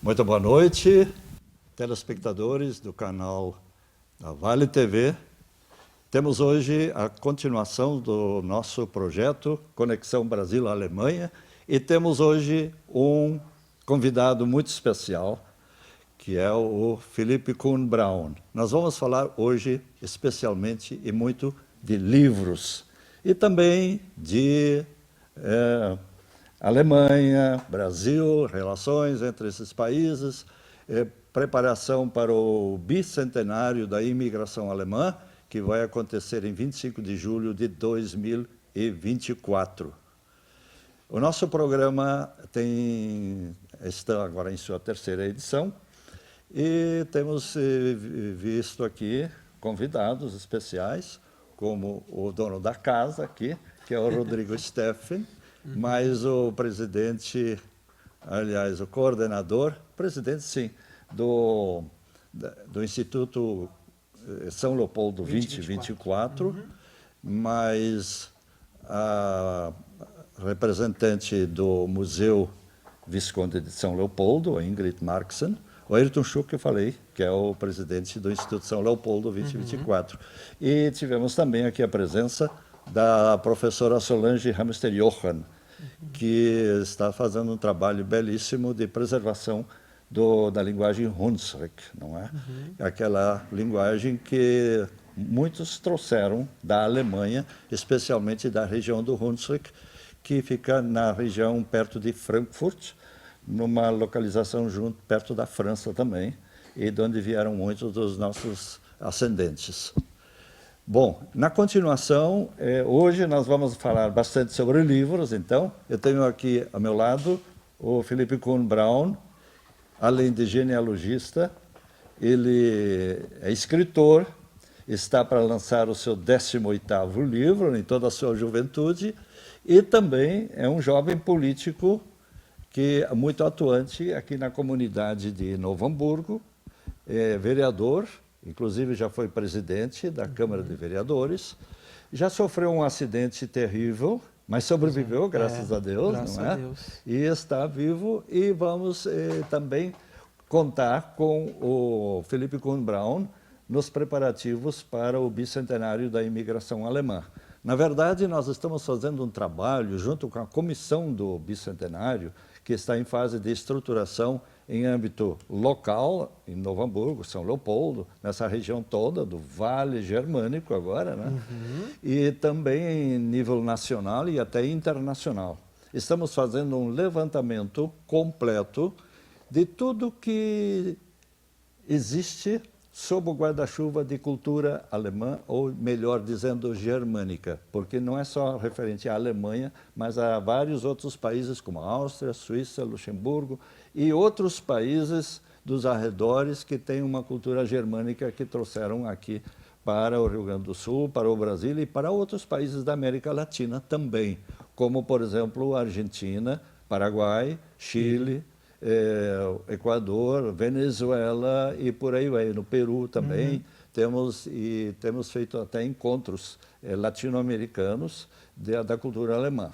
Muito boa noite, telespectadores do canal da Vale TV. Temos hoje a continuação do nosso projeto Conexão Brasil-Alemanha e temos hoje um convidado muito especial, que é o Philippe Kuhn-Braun. Nós vamos falar hoje especialmente e muito de livros e também de Alemanha, Brasil, relações entre esses países, preparação para o bicentenário da imigração alemã, que vai acontecer em 25 de julho de 2024. O nosso programa está agora em sua terceira edição e temos visto aqui convidados especiais, como o dono da casa aqui, que é o Rodrigo Steffen, mas o presidente, aliás, o coordenador, presidente sim, do Instituto São Leopoldo 2024, mas a representante do Museu Visconde de São Leopoldo, a Ingrid Marksen, o Ayrton Schuch, que eu falei, que é o presidente do Instituto São Leopoldo 2024. E tivemos também aqui a presença da professora Solange Hamster-Johann, que está fazendo um trabalho belíssimo de preservação da linguagem Hunsrück, não é? Aquela linguagem que muitos trouxeram da Alemanha, especialmente da região do Hunsrück, que fica na região perto de Frankfurt, numa localização perto da França também, e de onde vieram muitos dos nossos ascendentes. Bom, na continuação, hoje nós vamos falar bastante sobre livros, então. Eu tenho aqui ao meu lado o Philippe Kuhn-Braun, além de genealogista, ele é escritor, está para lançar o seu 18º livro, em toda a sua juventude, e também é um jovem político que é muito atuante aqui na comunidade de Novo Hamburgo, é vereador, inclusive já foi presidente da Câmara de Vereadores, já sofreu um acidente terrível, mas sobreviveu, graças a Deus, graças não é? a Deus. E está vivo, e vamos também contar com o Philippe Kuhn-Braun nos preparativos para o bicentenário da imigração alemã. Na verdade, nós estamos fazendo um trabalho junto com a comissão do bicentenário, que está em fase de estruturação em âmbito local, em Novo Hamburgo, São Leopoldo, nessa região toda do Vale Germânico agora, né? E também em nível nacional e até internacional. Estamos fazendo um levantamento completo de tudo que existe sob o guarda-chuva de cultura alemã, ou melhor dizendo, germânica, porque não é só referente à Alemanha, mas a vários outros países como a Áustria, Suíça, Luxemburgo e outros países dos arredores que têm uma cultura germânica que trouxeram aqui para o Rio Grande do Sul, para o Brasil e para outros países da América Latina também, como, por exemplo, Argentina, Paraguai, Chile, Equador, Venezuela e por aí vai. No Peru também temos feito até encontros latino-americanos da cultura alemã.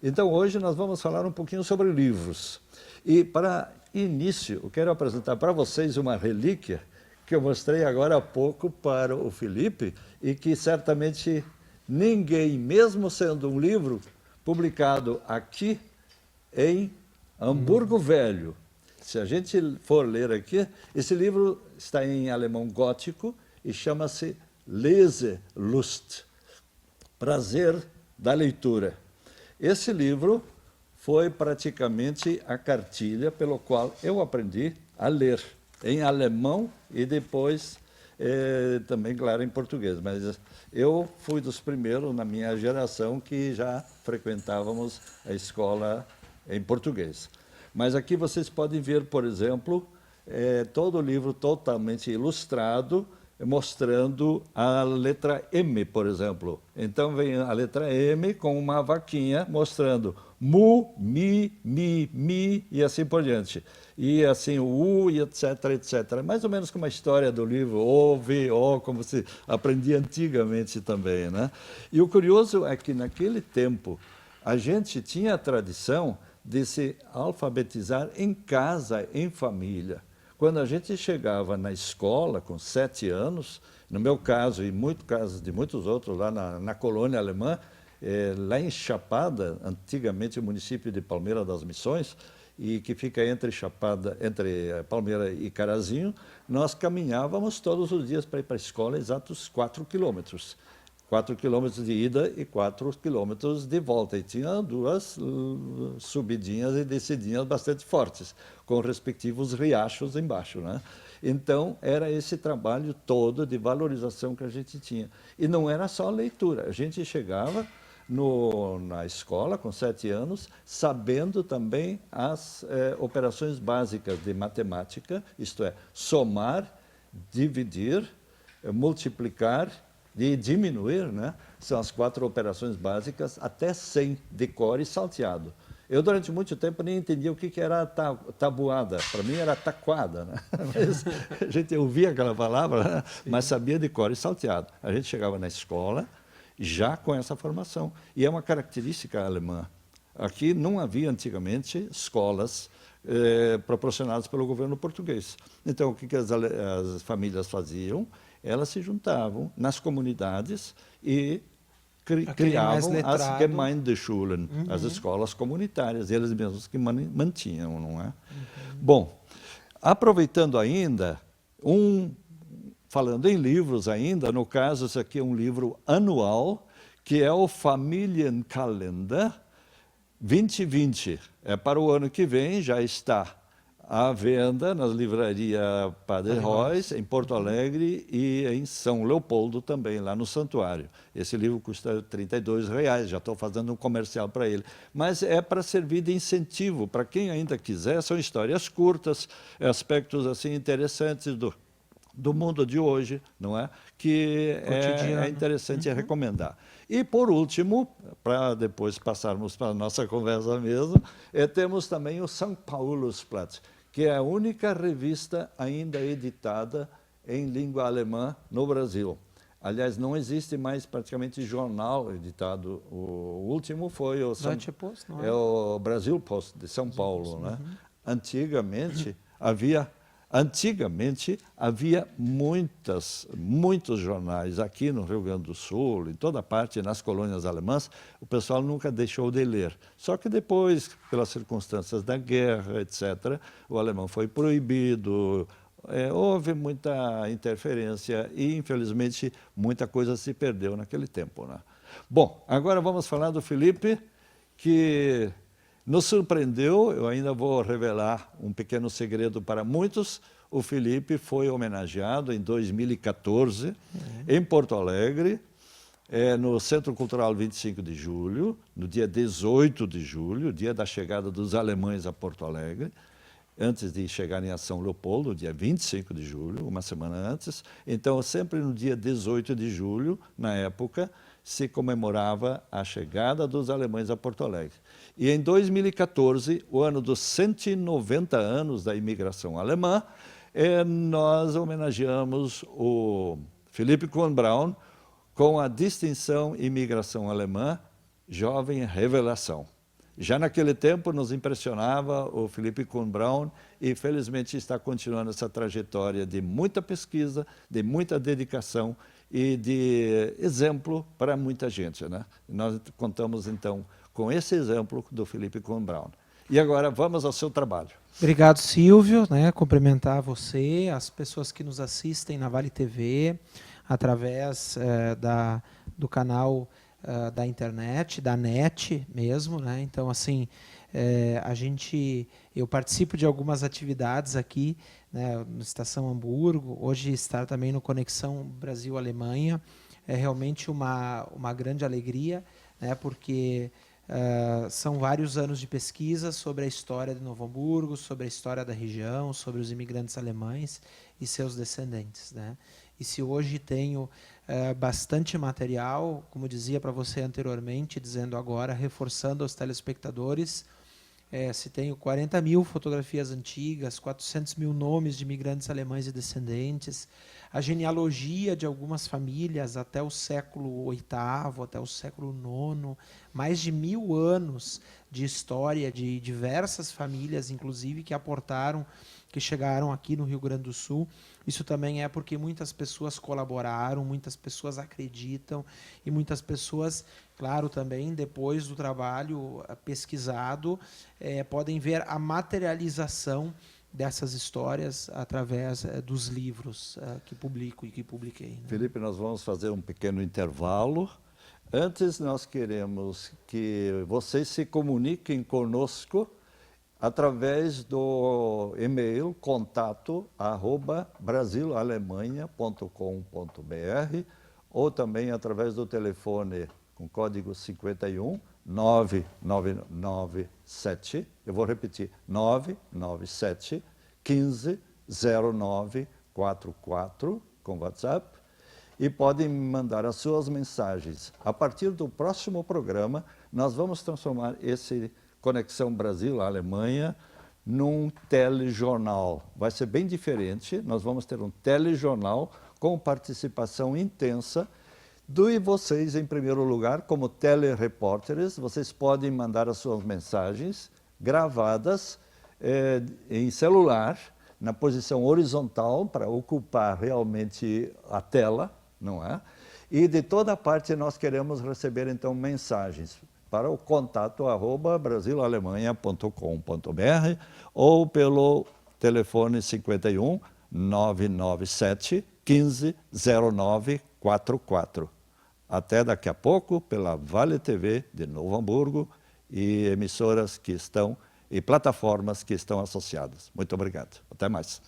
Então hoje nós vamos falar um pouquinho sobre livros. E para início eu quero apresentar para vocês uma relíquia que eu mostrei agora há pouco para o Philippe e que certamente ninguém, mesmo sendo um livro publicado aqui em Hamburgo Velho. Se a gente for ler aqui, esse livro está em alemão gótico e chama-se Leselust, Prazer da Leitura. Esse livro foi praticamente a cartilha pelo qual eu aprendi a ler em alemão e depois também, claro, em português. Mas eu fui dos primeiros na minha geração que já frequentávamos a escola em português. Mas aqui vocês podem ver, por exemplo, todo o livro totalmente ilustrado, mostrando a letra M, por exemplo. Então vem a letra M com uma vaquinha mostrando mu, mi e assim por diante. E assim o U e etc, etc. Mais ou menos como a história do livro O, V, O, como se aprendia antigamente também, né? E o curioso é que naquele tempo a gente tinha a tradição de se alfabetizar em casa, em família. Quando a gente chegava na escola com 7 anos, no meu caso e muito casos de muitos outros lá na colônia alemã, lá em Chapada, antigamente o município de Palmeira das Missões, e que fica entre Palmeira e Carazinho, nós caminhávamos todos os dias para ir para a escola, exatos 4 quilômetros. 4 quilômetros de ida e 4 quilômetros de volta. E tinha duas subidinhas e descidinhas bastante fortes, com respectivos riachos embaixo, né? Então, era esse trabalho todo de valorização que a gente tinha. E não era só leitura. A gente chegava na escola, com 7 anos, sabendo também as operações básicas de matemática, isto é, somar, dividir, multiplicar e diminuir, né? São as 4 operações básicas, até 100, decore e salteado. Eu, durante muito tempo, nem entendia o que era tabuada. Para mim, era taquada, né? Mas a gente ouvia aquela palavra, né? Mas sabia decore e salteado. A gente chegava na escola já com essa formação. E é uma característica alemã. Aqui não havia, antigamente, escolas proporcionadas pelo governo português. Então, o que as famílias faziam? Elas se juntavam nas comunidades e criavam as Gemeindeschulen, as escolas comunitárias, eles mesmos que mantinham, não é? Bom, aproveitando ainda, falando em livros ainda, no caso, esse aqui é um livro anual, que é o Familienkalender 2020. É para o ano que vem, já está à venda nas livrarias Padre Reus, em Porto Alegre e em São Leopoldo também, lá no Santuário. Esse livro custa R$ 32, já estou fazendo um comercial para ele. Mas é para servir de incentivo, para quem ainda quiser, são histórias curtas, aspectos assim interessantes do mundo de hoje, não é? Que é interessante recomendar. E, por último, para depois passarmos para a nossa conversa mesmo, temos também o São Paulusblatt, que é a única revista ainda editada em língua alemã no Brasil. Aliás, não existe mais praticamente jornal editado. O último foi o Deutsche Post, não é? É o Brasil Post, de São Paulo, né? Antigamente havia muitos jornais aqui no Rio Grande do Sul, em toda parte, nas colônias alemãs, o pessoal nunca deixou de ler. Só que depois, pelas circunstâncias da guerra, etc., o alemão foi proibido, houve muita interferência e, infelizmente, muita coisa se perdeu naquele tempo, né? Bom, agora vamos falar do Felipe, que nos surpreendeu. Eu ainda vou revelar um pequeno segredo para muitos. O Felipe foi homenageado em 2014, em Porto Alegre, no Centro Cultural 25 de Julho, no dia 18 de julho, dia da chegada dos alemães a Porto Alegre, antes de chegarem a São Leopoldo, dia 25 de julho, uma semana antes. Então, sempre no dia 18 de julho, na época, se comemorava a chegada dos alemães a Porto Alegre. E em 2014, o ano dos 190 anos da imigração alemã, nós homenageamos o Philipp Kühn Braun com a distinção Imigração Alemã Jovem Revelação. Já naquele tempo nos impressionava o Philipp Kühn Braun e, felizmente, está continuando essa trajetória de muita pesquisa, de muita dedicação e de exemplo para muita gente, né? Nós contamos, então, com esse exemplo do Philipp Kühn Braun. E agora vamos ao seu trabalho. Obrigado, Silvio, né? Cumprimentar você, as pessoas que nos assistem na Vale TV, através do canal da internet, da NET mesmo, né? Então, assim, eu participo de algumas atividades aqui, né, no Estação Hamburgo, hoje estar também no Conexão Brasil-Alemanha, é realmente uma grande alegria, né, porque São vários anos de pesquisa sobre a história de Novo Hamburgo, sobre a história da região, sobre os imigrantes alemães e seus descendentes, né? E se hoje tenho bastante material, como dizia para você anteriormente, dizendo agora, reforçando aos telespectadores, se tenho 40 mil fotografias antigas, 400 mil nomes de imigrantes alemães e descendentes, a genealogia de algumas famílias até o século VIII, até o século IX, mais de 1000 anos de história de diversas famílias, inclusive, que aportaram, que chegaram aqui no Rio Grande do Sul. Isso também é porque muitas pessoas colaboraram, muitas pessoas acreditam e muitas pessoas, claro, também, depois do trabalho pesquisado, podem ver a materialização dessas histórias através dos livros que publico e que publiquei, né? Felipe, nós vamos fazer um pequeno intervalo. Antes, nós queremos que vocês se comuniquem conosco através do e-mail contato@brasilalemanha.com.br ou também através do telefone com código 51 9997, eu vou repetir, 997 15 0944 com WhatsApp, e podem me mandar as suas mensagens. A partir do próximo programa, nós vamos transformar esse Conexão Brasil-Alemanha num telejornal. Vai ser bem diferente, nós vamos ter um telejornal com participação intensa de vocês, em primeiro lugar, como telerepórteres. Vocês podem mandar as suas mensagens gravadas em celular, na posição horizontal, para ocupar realmente a tela, não é? E de toda parte nós queremos receber, então, mensagens para o contato @brasilalemanha.com.br ou pelo telefone 51 997 15 0944. Até daqui a pouco, pela Vale TV de Novo Hamburgo e emissoras que estão e plataformas que estão associadas. Muito obrigado. Até mais.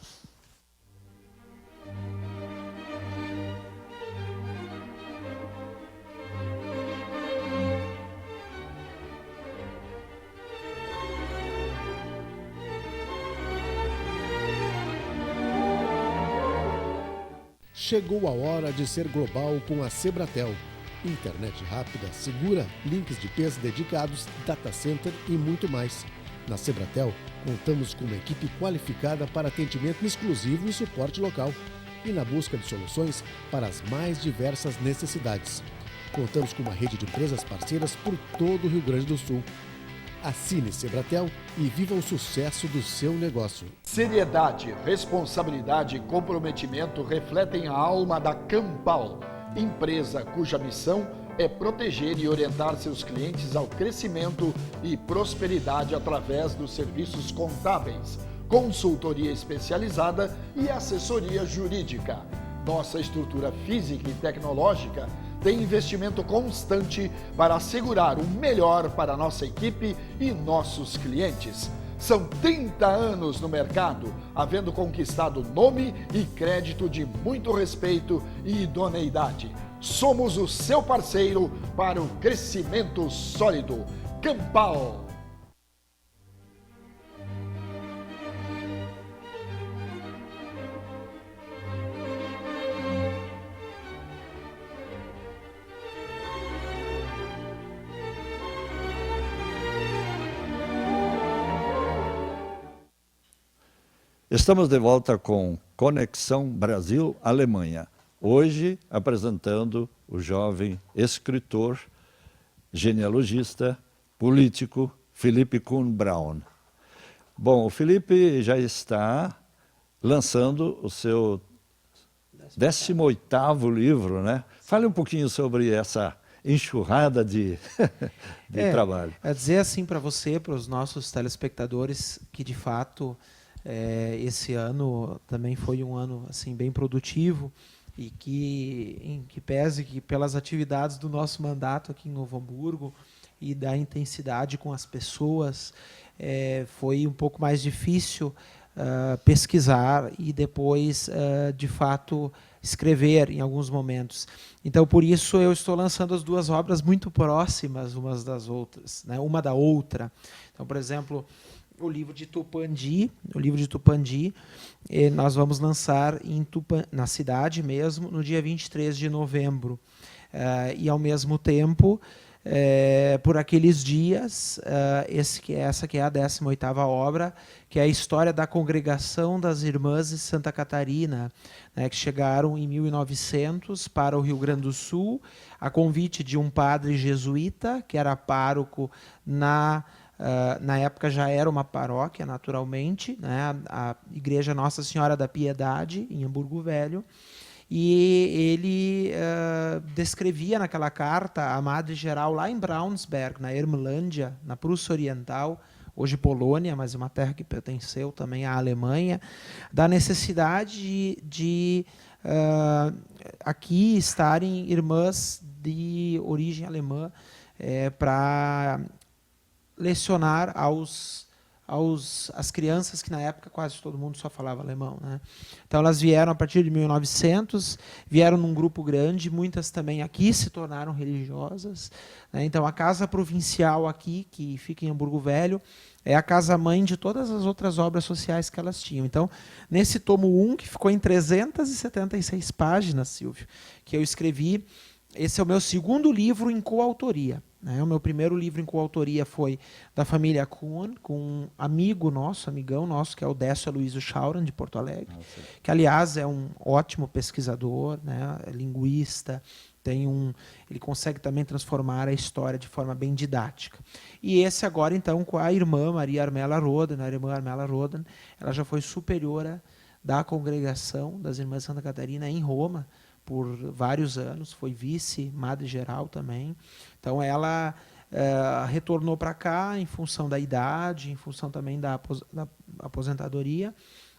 Chegou a hora de ser global com a Sebratel. Internet rápida, segura, links de peso dedicados, data center e muito mais. Na Sebratel, contamos com uma equipe qualificada para atendimento exclusivo e suporte local, e na busca de soluções para as mais diversas necessidades. Contamos com uma rede de empresas parceiras por todo o Rio Grande do Sul. Assine Sebratel e viva o sucesso do seu negócio. Seriedade, responsabilidade e comprometimento refletem a alma da Campal, empresa cuja missão é proteger e orientar seus clientes ao crescimento e prosperidade através dos serviços contábeis, consultoria especializada e assessoria jurídica. Nossa estrutura física e tecnológica tem investimento constante para assegurar o melhor para nossa equipe e nossos clientes. São 30 anos no mercado, havendo conquistado nome e crédito de muito respeito e idoneidade. Somos o seu parceiro para o crescimento sólido. Campal. Estamos de volta com Conexão Brasil-Alemanha. Hoje apresentando o jovem escritor, genealogista, político, Philipp Kuhn Braun. Bom, o Philipp já está lançando o seu 18º livro, né? Fale um pouquinho sobre essa enxurrada de trabalho. É dizer assim para você, para os nossos telespectadores, que de fato esse ano também foi um ano assim bem produtivo e em que pese que pelas atividades do nosso mandato aqui em Novo Hamburgo e da intensidade com as pessoas, foi um pouco mais difícil pesquisar e depois, de fato, escrever em alguns momentos. Então, por isso, eu estou lançando as duas obras muito próximas umas das outras, né, uma da outra. Então, por exemplo, o livro de Tupandi, nós vamos lançar na cidade mesmo, no dia 23 de novembro. E, ao mesmo tempo, por aqueles dias, essa que é a 18ª obra, que é a história da congregação das Irmãs de Santa Catarina, né, que chegaram em 1900 para o Rio Grande do Sul, a convite de um padre jesuíta, que era pároco na época já era uma paróquia, naturalmente, né, a Igreja Nossa Senhora da Piedade, em Hamburgo Velho, e ele descrevia naquela carta a Madre Geral lá em Braunsberg, na Ermlândia, na Prússia Oriental, hoje Polônia, mas uma terra que pertenceu também à Alemanha, da necessidade de aqui estarem irmãs de origem alemã para lecionar às crianças, que na época quase todo mundo só falava alemão, né? Então elas vieram a partir de 1900, vieram num grupo grande, muitas também aqui se tornaram religiosas, né? Então a casa provincial aqui, que fica em Hamburgo Velho, é a casa-mãe de todas as outras obras sociais que elas tinham. Então, nesse tomo 1, que ficou em 376 páginas, Silvio, que eu escrevi, esse é o meu segundo livro em coautoria. O meu primeiro livro em coautoria foi da família Kuhn, com um amigão nosso, que é o Décio Aloysio Schauran, de Porto Alegre, que, aliás, é um ótimo pesquisador, né, é linguista, ele consegue também transformar a história de forma bem didática. E esse agora, então, com a irmã Maria Armela Roden, a irmã Armela Roden, ela já foi superiora da congregação das Irmãs de Santa Catarina em Roma, por vários anos, foi vice-madre geral também. Então, ela retornou para cá em função da idade, em função também da aposentadoria.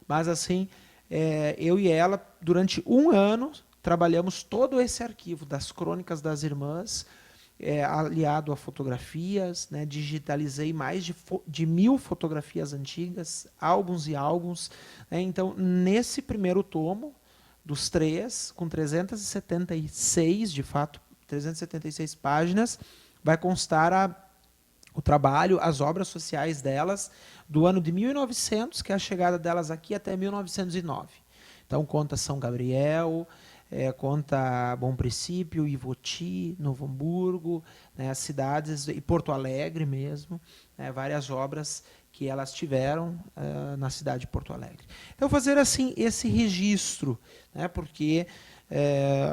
Mas, assim, eu e ela, durante um ano, trabalhamos todo esse arquivo das crônicas das irmãs, aliado a fotografias, né, digitalizei mais de 1000 fotografias antigas, álbuns e álbuns. Né, então, nesse primeiro tomo, dos 3, com 376, de fato, 376 páginas, vai constar o trabalho, as obras sociais delas, do ano de 1900, que é a chegada delas aqui, até 1909. Então, conta São Gabriel, conta Bom Princípio, Ivoti, Novo Hamburgo, né, as cidades, e Porto Alegre mesmo, né, várias obras que elas tiveram na cidade de Porto Alegre. Então, fazer assim esse registro, né, porque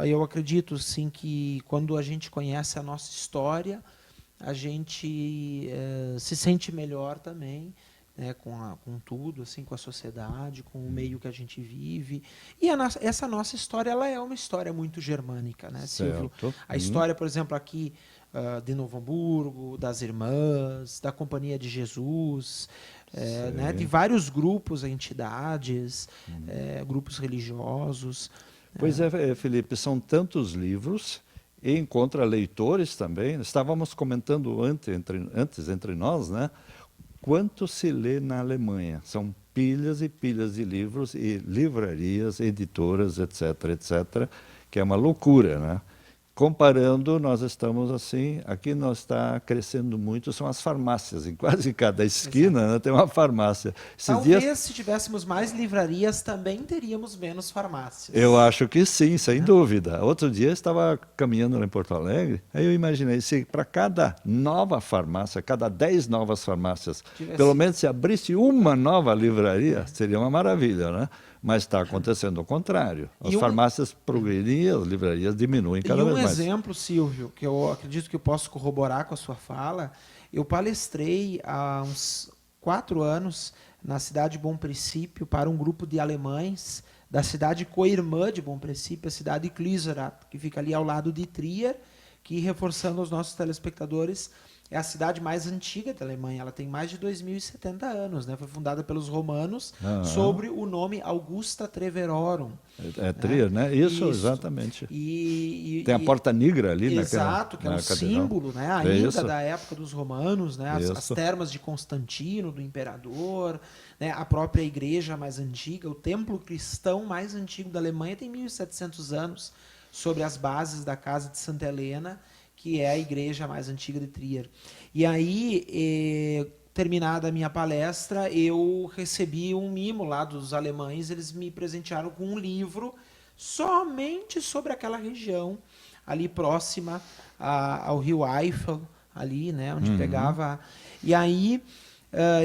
eu acredito sim, que quando a gente conhece a nossa história, a gente se sente melhor também, né, com tudo, assim, com a sociedade, com o meio que a gente vive. E essa nossa história, ela é uma história muito germânica, né, Silvio? A história, por exemplo, aqui de Novo Hamburgo, das Irmãs, da Companhia de Jesus, né, de vários grupos, entidades, grupos religiosos. Pois é, Felipe, são tantos livros, e encontra leitores também. Estávamos comentando antes entre nós, né? Quanto se lê na Alemanha? São pilhas e pilhas de livros e livrarias, editoras, etc., etc., que é uma loucura, né? Comparando, nós estamos assim, aqui nós está crescendo muito, são as farmácias, em quase cada esquina, né, tem uma farmácia. Talvez, se tivéssemos mais livrarias, também teríamos menos farmácias. Eu acho que sim, sem dúvida. Outro dia eu estava caminhando lá em Porto Alegre, aí eu imaginei, se para cada nova farmácia, cada 10 novas farmácias, pelo menos se abrisse uma nova livraria, seria uma maravilha, né? Mas está acontecendo o contrário. As farmácias progredem, as livrarias diminuem cada vez mais. Um exemplo, Silvio, que eu acredito que eu posso corroborar com a sua fala, eu palestrei há uns 4 anos na cidade de Bom Princípio para um grupo de alemães da cidade co-irmã de Bom Princípio, a cidade de Klüserath, que fica ali ao lado de Trier, que, reforçando aos nossos telespectadores, é a cidade mais antiga da Alemanha. Ela tem mais de 2070 anos, né? Foi fundada pelos romanos sobre o nome Augusta Treverorum. É Trier, né? Isso, exatamente. Tem a Porta Negra ali, exato, que é um símbolo, né? Ainda da época dos romanos, né? As termas de Constantino, do imperador, né? A própria igreja mais antiga, o templo cristão mais antigo da Alemanha tem 1.700 anos, sobre as bases da Casa de Santa Helena, que é a igreja mais antiga de Trier. E aí, terminada a minha palestra, eu recebi um mimo lá dos alemães, eles me presentearam com um livro somente sobre aquela região, ali próxima ao rio Eifel, ali, né, onde pegava. E aí,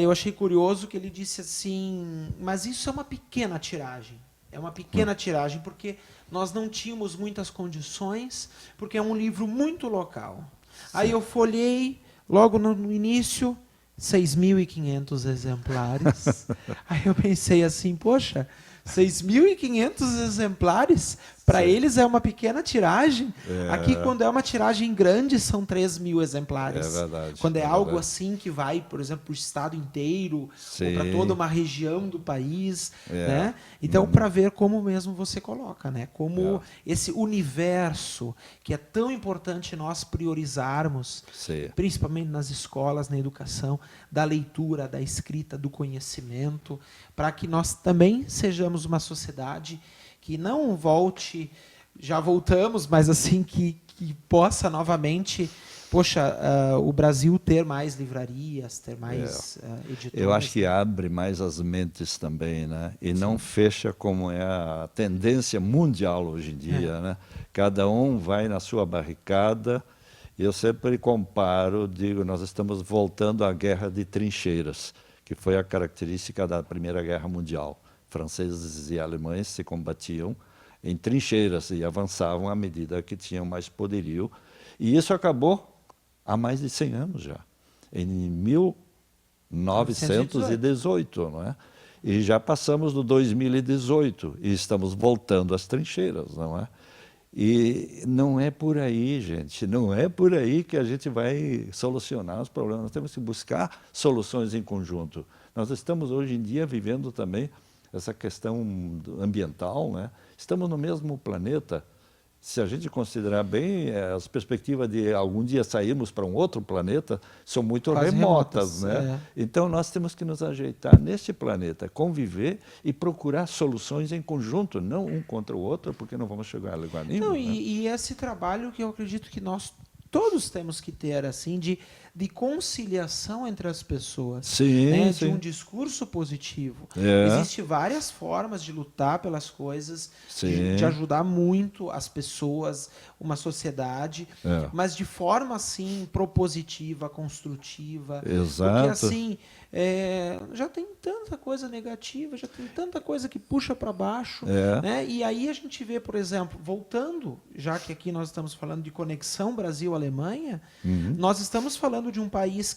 eu achei curioso que ele disse assim, mas isso é uma pequena tiragem. É uma pequena tiragem, porque nós não tínhamos muitas condições, porque é um livro muito local. Sim. Aí eu folhei, logo no início, 6.500 exemplares. Aí eu pensei assim, poxa, 6.500 exemplares, para eles é uma pequena tiragem. Aqui, quando é uma tiragem grande, são 3.000 exemplares. É verdade. Quando é algo assim que vai, por exemplo, para o estado inteiro, Sim. ou para toda uma região do país. Né? Então, para ver como mesmo você coloca, né? Como esse universo que é tão importante nós priorizarmos, principalmente nas escolas, na educação, da leitura, da escrita, do conhecimento, para que nós também sejamos uma sociedade que não volte, já voltamos, mas assim que possa novamente, poxa, o Brasil ter mais livrarias, ter mais editoras. Eu acho que abre mais as mentes também, né? E não fecha como é a tendência mundial hoje em dia, né? Cada um vai na sua barricada. Eu sempre comparo, digo, nós estamos voltando à guerra de trincheiras, que foi a característica da Primeira Guerra Mundial. Franceses e alemães se combatiam em trincheiras e avançavam à medida que tinham mais poderio. E isso acabou há mais de 100 anos já, em 1918, não é? E já passamos do 2018 e estamos voltando às trincheiras, não é? E não é por aí, gente, não é por aí que a gente vai solucionar os problemas. Nós temos que buscar soluções em conjunto. Nós estamos hoje em dia vivendo também essa questão ambiental, né? Estamos no mesmo planeta. Se a gente considerar bem, as perspectivas de algum dia sairmos para um outro planeta são muito remotas, né? Então nós temos que nos ajeitar neste planeta, conviver e procurar soluções em conjunto, não um contra o outro, porque não vamos chegar a lugar nenhum. Não, e esse trabalho que eu acredito que nós todos temos que ter, assim, de conciliação entre as pessoas, sim, né? Sim. De um discurso positivo. Existem várias formas de lutar pelas coisas, de ajudar muito as pessoas, uma sociedade, mas de forma assim propositiva, construtiva. Exato. Porque assim já tem tanta coisa negativa, já tem tanta coisa que puxa para baixo, né? E aí a gente vê, por exemplo, voltando, já que aqui nós estamos falando de conexão Brasil-Alemanha, nós estamos falando de um país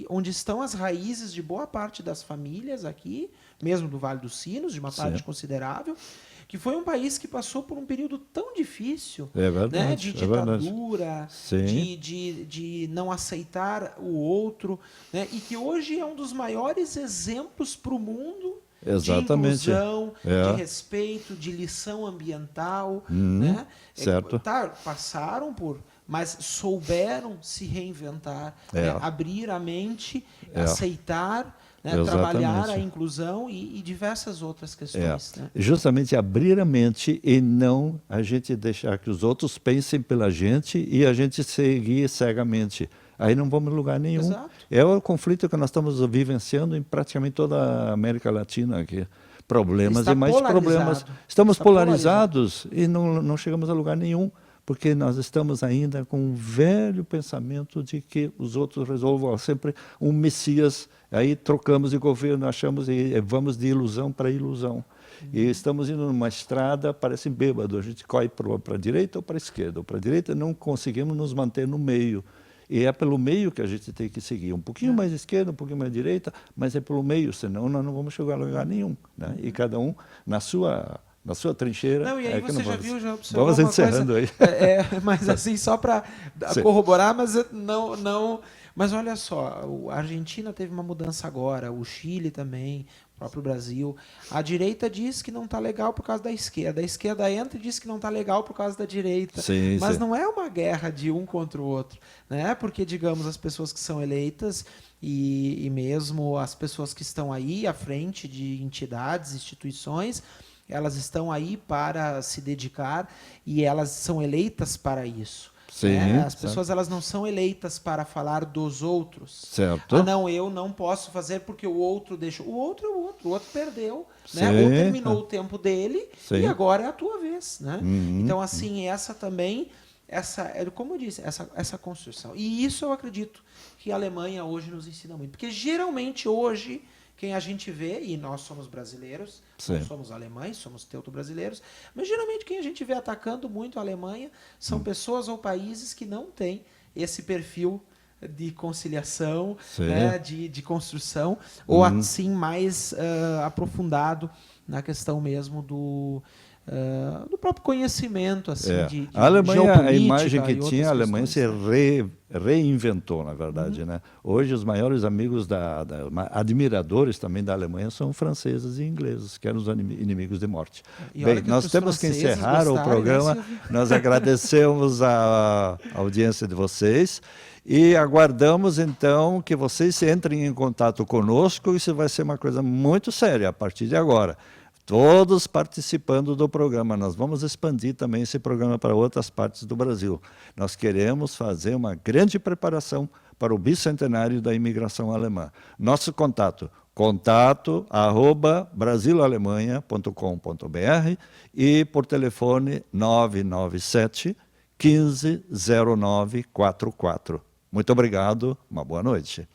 onde estão as raízes de boa parte das famílias aqui, mesmo do Vale dos Sinos, de uma parte considerável, que foi um país que passou por um período tão difícil, né, de ditadura, de não aceitar o outro, né, e que hoje é um dos maiores exemplos para o mundo de inclusão, de respeito, de lição ambiental. Né? Certo. Passaram por... mas souberam se reinventar, né? Abrir a mente, aceitar, né? Trabalhar a inclusão e diversas outras questões. Né? Justamente abrir a mente e não a gente deixar que os outros pensem pela gente e a gente seguir cegamente. Aí não vamos em lugar nenhum. Exato. É o conflito que nós estamos vivenciando em praticamente toda a América Latina aqui. Problemas e mais problemas. Estamos polarizados e não chegamos a lugar nenhum. Porque nós estamos ainda com um velho pensamento de que os outros resolvam sempre um Messias. Aí trocamos de governo, achamos e vamos de ilusão para ilusão. E estamos indo numa estrada, parece bêbado, a gente corre para a direita ou para a esquerda. Ou para a direita não conseguimos nos manter no meio. E é pelo meio que a gente tem que seguir. Um pouquinho mais à esquerda, um pouquinho mais à direita, mas é pelo meio, senão nós não vamos chegar a lugar nenhum. Né? E cada um na sua na sua trincheira. Não, e aí é que você não já vamos, viu, já observou vamos uma encerrando coisa, aí. mas assim, só para Sim. corroborar, mas não... Mas olha só, a Argentina teve uma mudança agora, o Chile também, o próprio Brasil. A direita diz que não está legal por causa da esquerda. A esquerda entra e diz que não está legal por causa da direita. Sim, mas sim. não é uma guerra de um contra o outro, né? Porque, digamos, as pessoas que são eleitas e mesmo as pessoas que estão aí à frente de entidades, instituições, elas estão aí para se dedicar e elas são eleitas para isso. Sim, As pessoas elas não são eleitas para falar dos outros. Certo. Ah, não, eu não posso fazer porque o outro deixou. O outro é o outro perdeu, né? Sim. Ou terminou o tempo dele Sim. e agora é a tua vez, né? Uhum. Então, assim, essa também, como eu disse, essa construção. E isso eu acredito que a Alemanha hoje nos ensina muito. Porque geralmente hoje, quem a gente vê, e nós somos brasileiros, Sim. não somos alemães, somos teuto-brasileiros, mas geralmente quem a gente vê atacando muito a Alemanha são pessoas ou países que não têm esse perfil de conciliação, né, de construção, ou assim mais aprofundado na questão mesmo do próprio conhecimento assim, de a Alemanha, a geopolítica imagem que e outras tinha, a Alemanha questões, se reinventou, na verdade. Né? Hoje, os maiores amigos, admiradores também da Alemanha são franceses e ingleses, que eram os inimigos de morte. E Bem, olha que nós os temos que franceses encerrar o gostarem, programa. né, Silvio? Nós agradecemos a audiência de vocês e aguardamos, então, que vocês entrem em contato conosco. Isso vai ser uma coisa muito séria a partir de agora. Todos participando do programa. Nós vamos expandir também esse programa para outras partes do Brasil. Nós queremos fazer uma grande preparação para o bicentenário da imigração alemã. Nosso contato@brasilalemanha.com.br e por telefone 997 150944. Muito obrigado, uma boa noite.